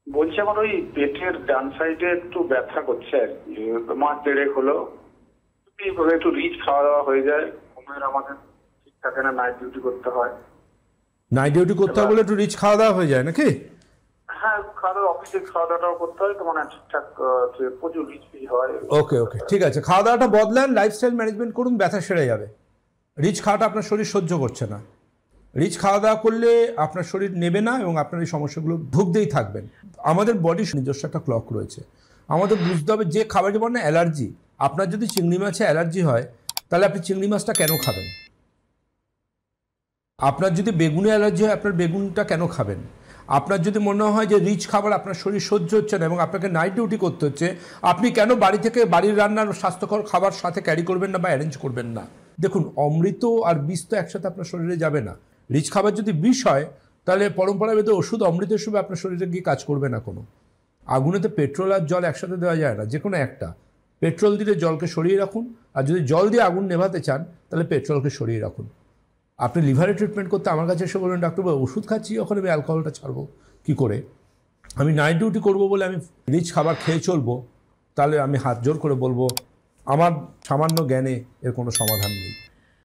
বলছি আমার ওই পেটের ডান সাইডে একটু ব্যথা করছে আর কি, মাস দেড়েক হলো। একটু রিচ খাওয়া দাওয়া হয়ে যায়, ঘুমের আমাদের ঠিক থাকে না, নাইট ডিউটি করতে হয়। নাইট ডিউটি করতে হবে বলে একটু রিচ খাওয়া দাওয়া হয়ে যায় নাকি? হ্যাঁ, খাওয়া দাওয়া, অফিসে খাওয়া দাওয়াটাও করতে হয় তো, মানে ঠিকঠাক প্রচুর রিচ ফিল হয়। ওকে ওকে, ঠিক আছে, খাওয়া দাওয়াটা বদলান, লাইফস্টাইল ম্যানেজমেন্ট করুন, ব্যথা সেরে যাবে। রিচ খাওয়াটা আপনার শরীর সহ্য করছে না। রিচ খাওয়া দাওয়া করলে আপনার শরীর নেবে না এবং আপনার এই সমস্যাগুলো ভুগতেই থাকবেন। আমাদের বডির নিজস্ব একটা ক্লক রয়েছে, আমাদের বুঝতে হবে যে খাবার, যেমন না অ্যালার্জি, আপনার যদি চিংড়ি মাছে অ্যালার্জি হয় তাহলে আপনি চিংড়ি মাছটা কেন খাবেন? আপনার যদি বেগুনে অ্যালার্জি হয় আপনার বেগুনটা কেন খাবেন? আপনার যদি মনে হয় যে রিচ খাবার আপনার শরীর সহ্য হচ্ছে না এবং আপনাকে নাইট ডিউটি করতে হচ্ছে, আপনি কেন বাড়ি থেকে বাড়ির রান্নার স্বাস্থ্যকর খাবার সাথে ক্যারি করবেন না বা অ্যারেঞ্জ করবেন না? দেখুন, অমৃত আর বিষ তো একসাথে আপনার শরীরে যাবে না। রিচ খাবার যদি বিষ হয় তাহলে পরম্পরাগত ওষুধ অমৃতের হিসেবে আপনার শরীরে গিয়ে কাজ করবে না কোনো। আগুনেতে পেট্রোল আর জল একসাথে দেওয়া যায় না, যে কোনো একটা। পেট্রোল দিয়ে জলকে সরিয়ে রাখুন, আর যদি জল দিয়ে আগুন নেভাতে চান তাহলে পেট্রোলকে সরিয়ে রাখুন। আপনি লিভারে ট্রিটমেন্ট করতে আমার কাছে এসে বলবেন, ডাক্তারবাবু ওষুধ খাচ্ছি, ওখানে আমি অ্যালকোহলটা ছাড়বো কী করে? আমি নাইট ডিউটি করবো বলে আমি রিচ খাবার খেয়ে চলবো, তাহলে আমি হাত জোর করে বলবো আমার সামান্য জ্ঞানে এর কোনো সমাধান নেই।